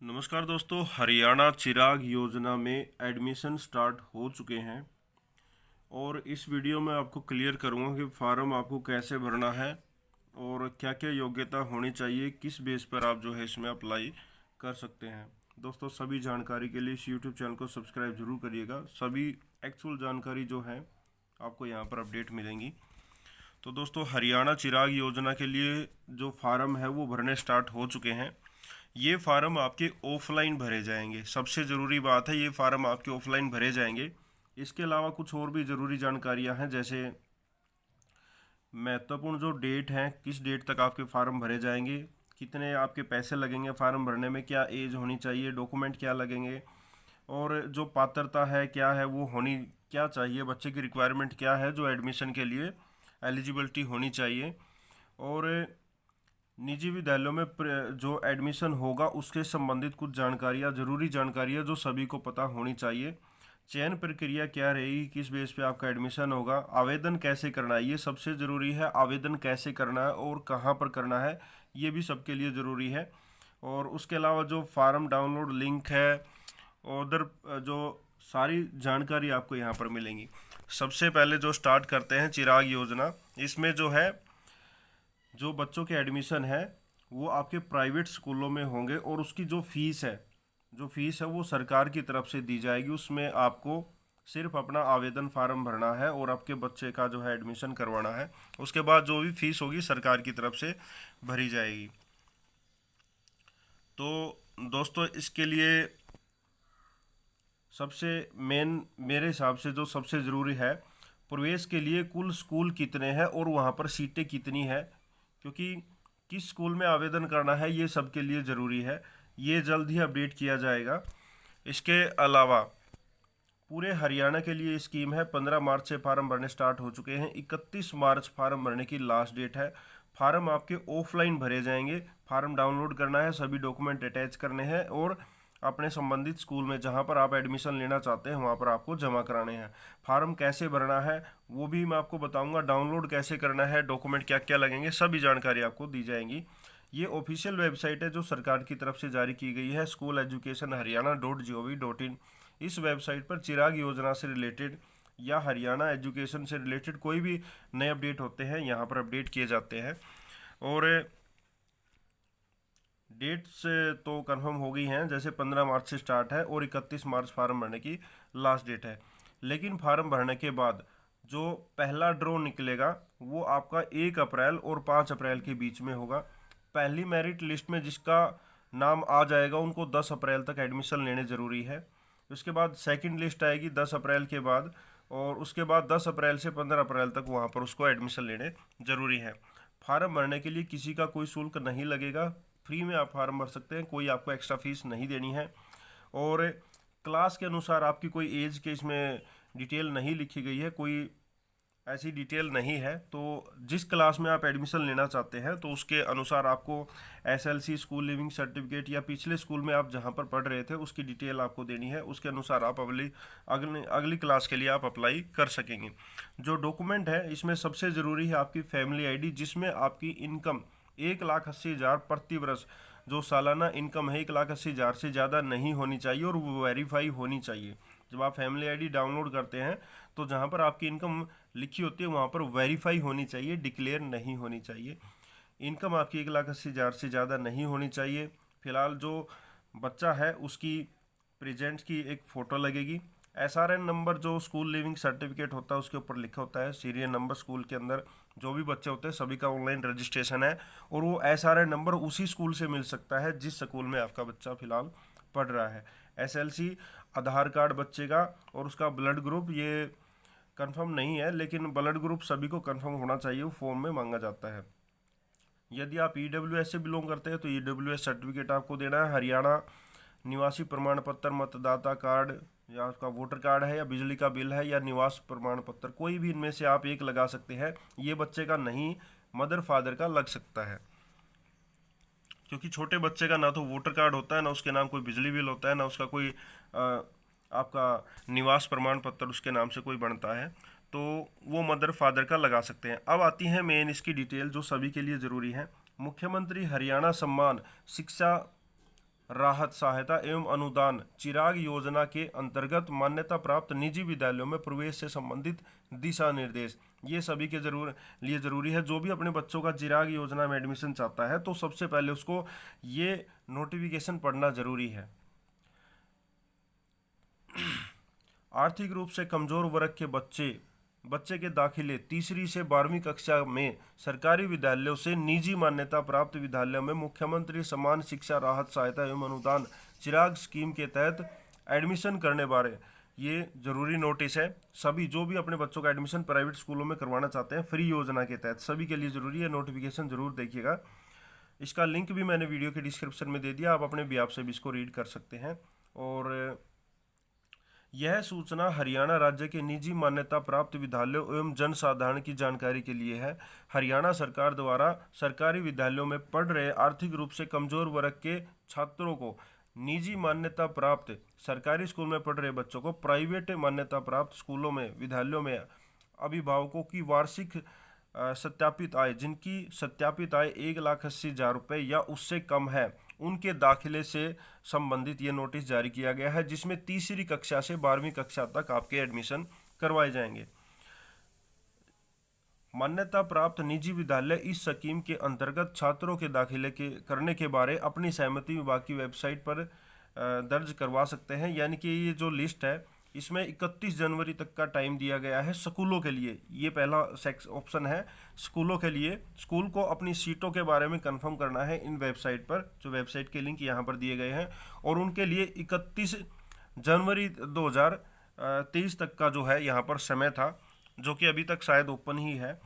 नमस्कार दोस्तों, हरियाणा चिराग योजना में एडमिशन स्टार्ट हो चुके हैं और इस वीडियो में आपको क्लियर करूंगा कि फॉर्म आपको कैसे भरना है और क्या क्या योग्यता होनी चाहिए, किस बेस पर आप जो है इसमें अप्लाई कर सकते हैं। दोस्तों, सभी जानकारी के लिए इस यूट्यूब चैनल को सब्सक्राइब जरूर करिएगा। सभी एक्चुअल जानकारी जो है आपको यहाँ पर अपडेट मिलेंगी। तो दोस्तों, हरियाणा चिराग योजना के लिए जो फार्म है वो भरने स्टार्ट हो चुके हैं। ये फार्म आपके ऑफलाइन भरे जाएंगे। सबसे ज़रूरी बात है, ये फार्म आपके ऑफलाइन भरे जाएंगे। इसके अलावा कुछ और भी ज़रूरी जानकारियां हैं, जैसे महत्वपूर्ण जो डेट है, किस डेट तक आपके फार्म भरे जाएंगे, कितने आपके पैसे लगेंगे फार्म भरने में, क्या एज होनी चाहिए, डॉक्यूमेंट क्या लगेंगे, और जो पात्रता है क्या है वो होनी क्या चाहिए, बच्चे की रिक्वायरमेंट क्या है जो एडमिशन के लिए एलिजिबिलिटी होनी चाहिए, और निजी विद्यालयों में जो एडमिशन होगा उसके संबंधित कुछ जानकारियाँ, ज़रूरी जानकारियाँ जो सभी को पता होनी चाहिए। चयन प्रक्रिया क्या रहेगी, किस बेस पे आपका एडमिशन होगा, आवेदन कैसे करना है, ये सबसे ज़रूरी है। आवेदन कैसे करना है और कहाँ पर करना है, ये भी सबके लिए ज़रूरी है। और उसके अलावा जो फार्म डाउनलोड लिंक है, उधर जो सारी जानकारी आपको यहाँ पर मिलेंगी। सबसे पहले जो स्टार्ट करते हैं चिराग योजना, इसमें जो है जो बच्चों के एडमिशन है वो आपके प्राइवेट स्कूलों में होंगे और उसकी जो फीस है वो सरकार की तरफ से दी जाएगी। उसमें आपको सिर्फ अपना आवेदन फार्म भरना है और आपके बच्चे का जो है एडमिशन करवाना है। उसके बाद जो भी फीस होगी सरकार की तरफ से भरी जाएगी। तो दोस्तों, इसके लिए सबसे मेन मेरे हिसाब से जो सबसे ज़रूरी है, प्रवेश के लिए कुल स्कूल कितने हैं और वहाँ पर सीटें कितनी है, क्योंकि किस स्कूल में आवेदन करना है ये सबके लिए ज़रूरी है। ये जल्द ही अपडेट किया जाएगा। इसके अलावा पूरे हरियाणा के लिए स्कीम है। 15 मार्च से फार्म भरने स्टार्ट हो चुके हैं। 31 मार्च फार्म भरने की लास्ट डेट है। फार्म आपके ऑफलाइन भरे जाएंगे। फार्म डाउनलोड करना है, सभी डॉक्यूमेंट अटैच करने हैं और अपने संबंधित स्कूल में जहां पर आप एडमिशन लेना चाहते हैं वहां पर आपको जमा कराने हैं। फार्म कैसे भरना है वो भी मैं आपको बताऊंगा। डाउनलोड कैसे करना है, डॉक्यूमेंट क्या क्या लगेंगे, सभी जानकारी आपको दी जाएंगी। ये ऑफिशियल वेबसाइट है जो सरकार की तरफ से जारी की गई है, schooleducationharyana.gov.in। इस वेबसाइट पर चिराग योजना से रिलेटेड या हरियाणा एजुकेशन से रिलेटेड कोई भी नए अपडेट होते हैं यहाँ पर अपडेट किए जाते हैं। और डेट्स तो कंफर्म हो गई हैं, जैसे 15 मार्च से स्टार्ट है और 31 मार्च फार्म भरने की लास्ट डेट है। लेकिन फार्म भरने के बाद जो पहला ड्रॉ निकलेगा वो आपका 1 अप्रैल और 5 अप्रैल के बीच में होगा। पहली मेरिट लिस्ट में जिसका नाम आ जाएगा उनको 10 अप्रैल तक एडमिशन लेने ज़रूरी है। उसके बाद सेकंड लिस्ट आएगी 10 अप्रैल के बाद, और उसके बाद 10 अप्रैल से 15 अप्रैल तक वहाँ पर उसको एडमिशन लेने ज़रूरी है। फार्म भरने के लिए किसी का कोई शुल्क नहीं लगेगा, फ्री में आप फार्म भर सकते हैं, कोई आपको एक्स्ट्रा फीस नहीं देनी है। और क्लास के अनुसार आपकी कोई एज के इसमें डिटेल नहीं लिखी गई है, कोई ऐसी डिटेल नहीं है। तो जिस क्लास में आप एडमिशन लेना चाहते हैं तो उसके अनुसार आपको एसएलसी, स्कूल लिविंग सर्टिफिकेट या पिछले स्कूल में आप जहां पर पढ़ रहे थे उसकी डिटेल आपको देनी है। उसके अनुसार आप अगली क्लास के लिए आप अप्लाई कर सकेंगे। जो डॉक्यूमेंट है इसमें सबसे ज़रूरी है आपकी फैमिली आईडी, जिसमें आपकी इनकम 1,80,000 प्रति वर्ष, जो सालाना इनकम है 1,80,000 से ज़्यादा नहीं होनी चाहिए और वो वेरीफाई होनी चाहिए। जब आप फैमिली आईडी डाउनलोड करते हैं तो जहाँ पर आपकी इनकम लिखी होती है वहाँ पर वेरीफाई होनी चाहिए, डिक्लेयर नहीं होनी चाहिए। इनकम आपकी 1,80,000 से ज़्यादा नहीं होनी चाहिए। फिलहाल जो बच्चा है उसकी प्रेजेंट की एक फ़ोटो लगेगी। एसआरएन नंबर जो स्कूल लिविंग सर्टिफिकेट होता है उसके ऊपर लिखा होता है सीरियल नंबर। स्कूल के अंदर जो भी बच्चे होते हैं सभी का ऑनलाइन रजिस्ट्रेशन है और वो एसआरएन नंबर उसी स्कूल से मिल सकता है जिस स्कूल में आपका बच्चा फ़िलहाल पढ़ रहा है। एसएलसी, आधार कार्ड बच्चे का और उसका ब्लड ग्रुप, ये कंफर्म नहीं है लेकिन ब्लड ग्रुप सभी को कंफर्म होना चाहिए, वो फॉर्म में मांगा जाता है। यदि आप ईडब्ल्यूएस से बिलोंग करते हैं तो ईडब्ल्यूएस सर्टिफिकेट आपको देना है। हरियाणा निवासी प्रमाण पत्र, मतदाता कार्ड या आपका वोटर कार्ड है या बिजली का बिल है या निवास प्रमाण पत्र, कोई भी इनमें से आप एक लगा सकते हैं। ये बच्चे का नहीं, मदर फादर का लग सकता है, क्योंकि छोटे बच्चे का ना तो वोटर कार्ड होता है, ना उसके नाम कोई बिजली बिल होता है, ना उसका कोई आपका निवास प्रमाण पत्र उसके नाम से कोई बनता है, तो वो मदर फादर का लगा सकते हैं। अब आती है मेन इसकी डिटेल जो सभी के लिए ज़रूरी है। मुख्यमंत्री हरियाणा सम्मान शिक्षा राहत सहायता एवं अनुदान चिराग योजना के अंतर्गत मान्यता प्राप्त निजी विद्यालयों में प्रवेश से संबंधित दिशा निर्देश, ये सभी के लिए जरूरी है। जो भी अपने बच्चों का चिराग योजना में एडमिशन चाहता है तो सबसे पहले उसको ये नोटिफिकेशन पढ़ना जरूरी है। आर्थिक रूप से कमजोर वर्ग के बच्चे के दाखिले तीसरी से 12वीं कक्षा में सरकारी विद्यालयों से निजी मान्यता प्राप्त विद्यालयों में मुख्यमंत्री समान शिक्षा राहत सहायता एवं अनुदान चिराग स्कीम के तहत एडमिशन करने बारे ये जरूरी नोटिस है। सभी जो भी अपने बच्चों का एडमिशन प्राइवेट स्कूलों में करवाना चाहते हैं फ्री योजना के तहत, सभी के लिए जरूरी है। नोटिफिकेशन जरूर देखिएगा। इसका लिंक भी मैंने वीडियो के डिस्क्रिप्शन में दे दिया, आप अपने भी से भी इसको रीड कर सकते हैं। और यह सूचना हरियाणा राज्य के निजी मान्यता प्राप्त विद्यालयों एवं जनसाधारण की जानकारी के लिए है। हरियाणा सरकार द्वारा सरकारी विद्यालयों में पढ़ रहे आर्थिक रूप से कमजोर वर्ग के छात्रों को निजी मान्यता प्राप्त सरकारी स्कूल में पढ़ रहे बच्चों को प्राइवेट मान्यता प्राप्त स्कूलों में विद्यालयों में अभिभावकों की वार्षिक सत्यापित आय, जिनकी सत्यापित आय 1,80,000 रुपये या उससे कम है, उनके दाखिले से संबंधित ये नोटिस जारी किया गया है, जिसमें तीसरी कक्षा से 12वीं कक्षा तक आपके एडमिशन करवाए जाएंगे। मान्यता प्राप्त निजी विद्यालय इस स्कीम के अंतर्गत छात्रों के दाखिले करने के बारे अपनी सहमति विभाग की वेबसाइट पर दर्ज करवा सकते हैं। यानी कि ये जो लिस्ट है इसमें 31 जनवरी तक का टाइम दिया गया है स्कूलों के लिए। ये पहला ऑप्शन है स्कूलों के लिए। स्कूल को अपनी सीटों के बारे में कंफर्म करना है इन वेबसाइट पर, जो वेबसाइट के लिंक यहाँ पर दिए गए हैं, और उनके लिए 31 जनवरी 2023 तक का जो है यहाँ पर समय था, जो कि अभी तक शायद ओपन ही है।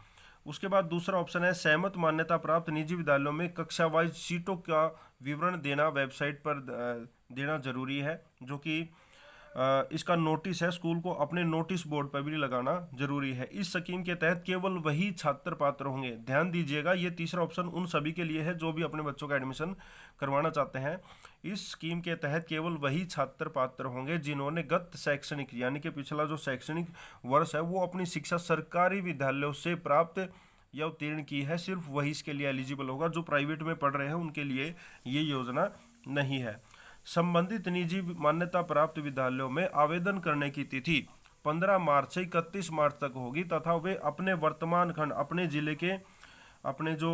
उसके बाद दूसरा ऑप्शन है सहमत मान्यता प्राप्त निजी विद्यालयों में कक्षा वाइज सीटों का विवरण देना वेबसाइट पर देना जरूरी है, जो कि इसका नोटिस है स्कूल को अपने नोटिस बोर्ड पर भी लगाना जरूरी है। इस स्कीम के तहत केवल वही छात्र पात्र होंगे। ध्यान दीजिएगा, ये तीसरा ऑप्शन उन सभी के लिए है जो भी अपने बच्चों का एडमिशन करवाना चाहते हैं। इस स्कीम के तहत केवल वही छात्र पात्र होंगे जिन्होंने गत शैक्षणिक यानी कि पिछला जो शैक्षणिक वर्ष है वो अपनी शिक्षा सरकारी विद्यालयों से प्राप्त या उत्तीर्ण की है। सिर्फ वही इसके लिए एलिजिबल होगा। जो प्राइवेट में पढ़ रहे हैं उनके लिए ये योजना नहीं है। संबंधित निजी मान्यता प्राप्त विद्यालयों में आवेदन करने की तिथि 15 मार्च से 31 मार्च तक होगी तथा वे अपने वर्तमान खंड, अपने जिले के अपने जो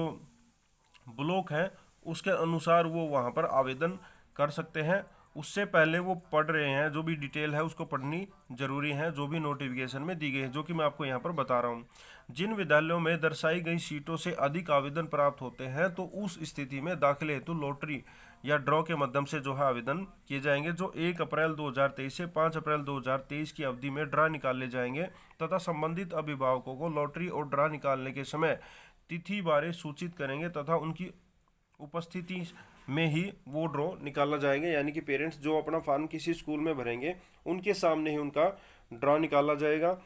ब्लॉक हैं उसके अनुसार वो वहाँ पर आवेदन कर सकते हैं। उससे पहले वो पढ़ रहे हैं जो भी डिटेल है उसको पढ़नी जरूरी है, जो भी नोटिफिकेशन में दी गई है, जो कि मैं आपको यहाँ पर बता रहा हूँ। जिन विद्यालयों में दर्शाई गई सीटों से अधिक आवेदन प्राप्त होते हैं तो उस स्थिति में दाखिले हेतु लॉटरी या ड्रॉ के माध्यम से जो है आवेदन किए जाएंगे, जो 1 अप्रैल 2023 से 5 अप्रैल 2023 की अवधि में ड्रा निकाले जाएंगे तथा संबंधित अभिभावकों को लॉटरी और ड्रा निकालने के समय तिथि बारे सूचित करेंगे तथा उनकी उपस्थिति में ही वो ड्रॉ निकाला जाएगा। यानी कि पेरेंट्स जो अपना फॉर्म किसी स्कूल में भरेंगे उनके सामने ही उनका ड्रॉ निकाला जाएगा।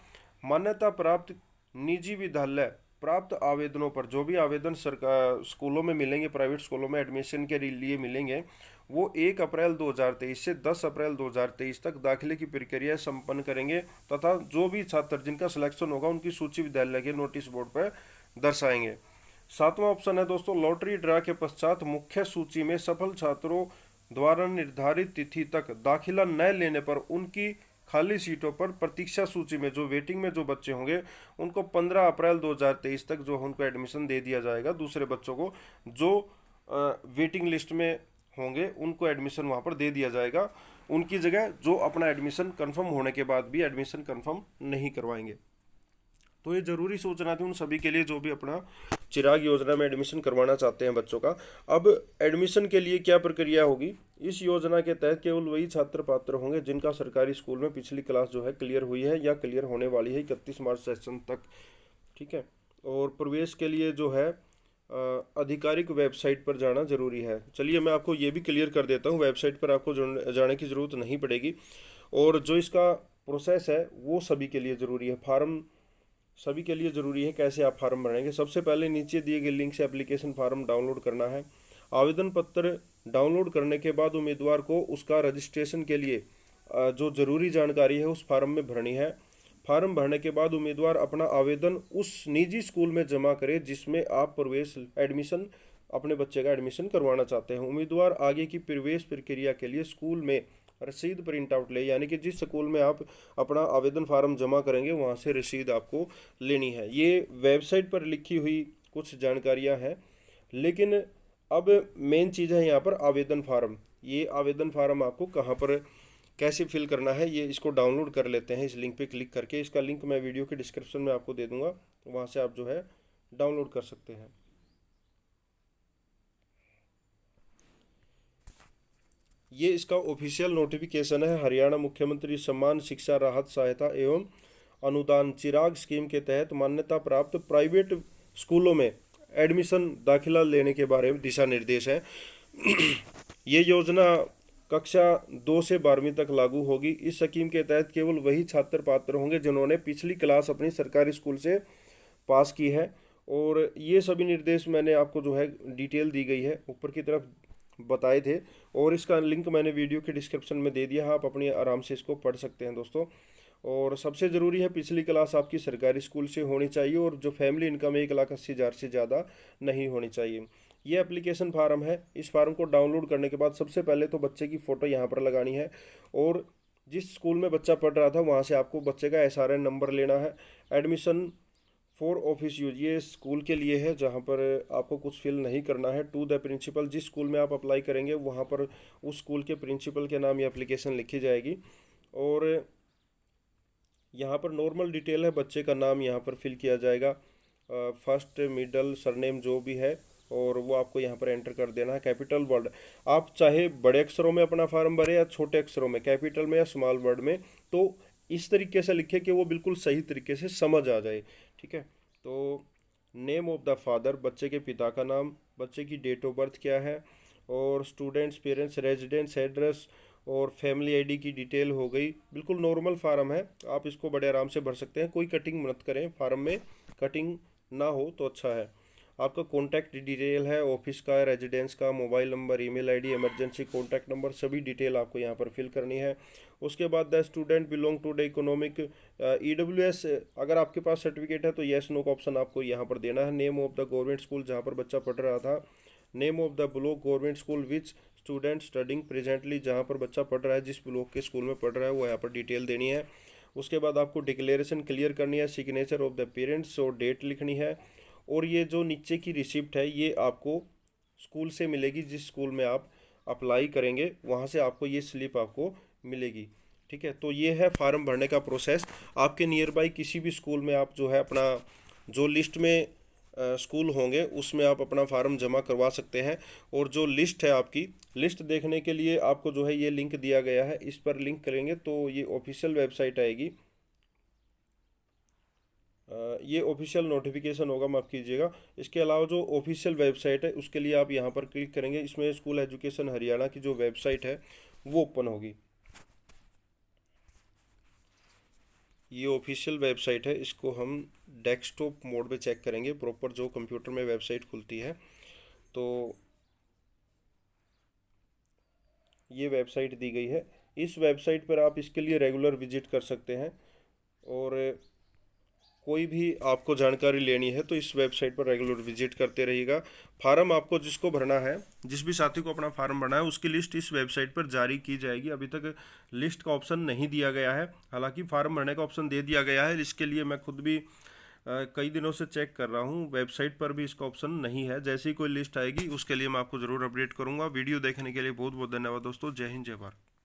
मान्यता प्राप्त निजी विद्यालय प्राप्त आवेदनों पर जो भी आवेदन सरकार स्कूलों में मिलेंगे, प्राइवेट स्कूलों में एडमिशन के लिए मिलेंगे, वो 1 अप्रैल 2023 से 10 अप्रैल 2023 तक दाखिले की प्रक्रिया संपन्न करेंगे तथा जो भी छात्र जिनका सिलेक्शन होगा उनकी सूची विद्यालय के नोटिस बोर्ड पर दर्शाएंगे। 7वां ऑप्शन है दोस्तों, लॉटरी ड्रा के पश्चात मुख्य सूची में सफल छात्रों द्वारा निर्धारित तिथि तक दाखिला न लेने पर उनकी खाली सीटों पर प्रतीक्षा सूची में जो वेटिंग में जो बच्चे होंगे उनको 15 अप्रैल 2023 तक जो उनको एडमिशन दे दिया जाएगा। दूसरे बच्चों को जो वेटिंग लिस्ट में होंगे उनको एडमिशन वहाँ पर दे दिया जाएगा, उनकी जगह जो अपना एडमिशन कंफर्म होने के बाद भी एडमिशन कंफर्म नहीं करवाएंगे। तो ये जरूरी सूचना थी उन सभी के लिए जो भी अपना चिराग योजना में एडमिशन करवाना चाहते हैं बच्चों का। अब एडमिशन के लिए क्या प्रक्रिया होगी? इस योजना के तहत केवल वही छात्र पात्र होंगे जिनका सरकारी स्कूल में पिछली क्लास जो है क्लियर हुई है या क्लियर होने वाली है 31 मार्च सेशन तक, ठीक है। और प्रवेश के लिए जो है आधिकारिक वेबसाइट पर जाना जरूरी है। चलिए मैं आपको ये भी क्लियर कर देता हूँ, वेबसाइट पर आपको जाने की ज़रूरत नहीं पड़ेगी। और जो इसका प्रोसेस है वो सभी के लिए ज़रूरी है, फॉर्म सभी के लिए ज़रूरी है। कैसे आप फार्म भरेंगे? सबसे पहले नीचे दिए गए लिंक से एप्लीकेशन फार्म डाउनलोड करना है। आवेदन पत्र डाउनलोड करने के बाद उम्मीदवार को उसका रजिस्ट्रेशन के लिए जो ज़रूरी जानकारी है उस फार्म में भरनी है। फार्म भरने के बाद उम्मीदवार अपना आवेदन उस निजी स्कूल में जमा करे जिसमें आप प्रवेश एडमिशन अपने बच्चे का एडमिशन करवाना चाहते हैं। उम्मीदवार आगे की प्रवेश प्रक्रिया के लिए स्कूल में रसीद प्रिंट आउट ले, यानी कि जिस स्कूल में आप अपना आवेदन फार्म जमा करेंगे वहाँ से रसीद आपको लेनी है। ये वेबसाइट पर लिखी हुई कुछ जानकारियाँ हैं, लेकिन अब मेन चीज़ है यहाँ पर आवेदन फार्म। ये आवेदन फार्म आपको कहाँ पर कैसे फिल करना है, ये इसको डाउनलोड कर लेते हैं इस लिंक पे क्लिक करके। इसका लिंक मैं वीडियो के डिस्क्रिप्शन में आपको दे दूंगा, वहाँ से आप जो है डाउनलोड कर सकते हैं। ये इसका ऑफिशियल नोटिफिकेशन है। हरियाणा मुख्यमंत्री सम्मान शिक्षा राहत सहायता एवं अनुदान चिराग स्कीम के तहत मान्यता प्राप्त प्राइवेट स्कूलों में एडमिशन दाखिला लेने के बारे में दिशा निर्देश है। ये योजना कक्षा 2 से 12वीं तक लागू होगी। इस स्कीम के तहत केवल वही छात्र पात्र होंगे जिन्होंने पिछली क्लास अपनी सरकारी स्कूल से पास की है। और ये सभी निर्देश मैंने आपको जो है डिटेल दी गई है, ऊपर की तरफ बताए थे, और इसका लिंक मैंने वीडियो के डिस्क्रिप्शन में दे दिया है, आप अपनी आराम से इसको पढ़ सकते हैं दोस्तों। और सबसे ज़रूरी है पिछली क्लास आपकी सरकारी स्कूल से होनी चाहिए और जो फैमिली इनकम 1,80,000 से ज़्यादा नहीं होनी चाहिए। ये एप्लीकेशन फार्म है। इस फार्म को डाउनलोड करने के बाद सबसे पहले तो बच्चे की फ़ोटो यहाँ पर लगानी है, और जिस स्कूल में बच्चा पढ़ रहा था वहाँ से आपको बच्चे का SRN नंबर लेना है। एडमिशन फॉर ऑफिस यूज, ये स्कूल के लिए है जहाँ पर आपको कुछ फिल नहीं करना है। टू द प्रिंसिपल, जिस स्कूल में आप अप्लाई करेंगे वहाँ पर उस स्कूल के प्रिंसिपल के नाम ये एप्लीकेशन लिखी जाएगी। और यहाँ पर नॉर्मल डिटेल है, बच्चे का नाम यहाँ पर फिल किया जाएगा, फर्स्ट मिडल सरनेम जो भी है, और वो आपको यहाँ पर एंटर कर देना है। कैपिटल वर्ड, आप चाहे बड़े अक्षरों में अपना फार्म भरे या छोटे अक्षरों में, कैपिटल में या स्मॉल वर्ड में, तो इस तरीके से लिखे कि वो बिल्कुल सही तरीके से समझ आ जाए। ठीक है, तो नेम ऑफ द फादर, बच्चे के पिता का नाम, बच्चे की डेट ऑफ बर्थ क्या है, और स्टूडेंट्स पेरेंट्स रेजिडेंस एड्रेस, और फैमिली आईडी की डिटेल हो गई। बिल्कुल नॉर्मल फार्म है, आप इसको बड़े आराम से भर सकते हैं। कोई कटिंग मत करें, फार्म में कटिंग ना हो तो अच्छा है। आपका कॉन्टैक्ट डिटेल है, ऑफिस का, रेजिडेंस का, mobile number, email ID, emergency contact number, सभी डिटेल आपको यहाँ पर फिल करनी है। उसके बाद the student belong to the economic EWS, अगर आपके पास सर्टिफिकेट है तो येस नो का ऑप्शन आपको यहाँ पर देना है। Name of the government school जहाँ पर बच्चा पढ़ रहा था, name of the block government school which student studying presently, जहाँ पर बच्चा पढ़ रहा है, जिस ब्लॉक के स्कूल में पढ़ रहा है वो यहाँ पर डिटेल देनी है। उसके बाद आपको डिक्लेरेशन क्लियर करनी है, सिग्नेचर ऑफ द पेरेंट्स और डेट लिखनी है। और ये जो नीचे की रिसिप्ट है ये आपको स्कूल से मिलेगी, जिस स्कूल में आप अप्लाई करेंगे वहाँ से आपको ये स्लिप आपको मिलेगी। ठीक है, तो ये है फार्म भरने का प्रोसेस। आपके नियर बाई किसी भी स्कूल में आप जो है अपना जो लिस्ट में स्कूल होंगे उसमें आप अपना फार्म जमा करवा सकते हैं। और जो लिस्ट है, आपकी लिस्ट देखने के लिए आपको जो है ये लिंक दिया गया है, इस पर लिंक करेंगे तो ये ऑफिशियल वेबसाइट आएगी। ये ऑफिशियल नोटिफिकेशन होगा, माफ़ कीजिएगा। इसके अलावा जो ऑफिशियल वेबसाइट है उसके लिए आप यहाँ पर क्लिक करेंगे, इसमें स्कूल एजुकेशन हरियाणा की जो वेबसाइट है वो ओपन होगी। ये ऑफिशियल वेबसाइट है, इसको हम डेस्कटॉप मोड पे चेक करेंगे, प्रॉपर जो कंप्यूटर में वेबसाइट खुलती है। तो ये वेबसाइट दी गई है, इस वेबसाइट पर आप इसके लिए रेगुलर विजिट कर सकते हैं। और कोई भी आपको जानकारी लेनी है तो इस वेबसाइट पर रेगुलर विजिट करते रहिएगा। फार्म आपको जिसको भरना है, जिस भी साथी को अपना फार्म भरना है, उसकी लिस्ट इस वेबसाइट पर जारी की जाएगी। अभी तक लिस्ट का ऑप्शन नहीं दिया गया है, हालांकि फार्म भरने का ऑप्शन दे दिया गया है। इसके लिए मैं खुद भी कई दिनों से चेक कर रहा हूँ, वेबसाइट पर भी इसका ऑप्शन नहीं है। जैसे ही कोई लिस्ट आएगी उसके लिए मैं आपको ज़रूर अपडेट करूँगा। वीडियो देखने के लिए बहुत बहुत धन्यवाद दोस्तों। जय हिंद, जय भारत।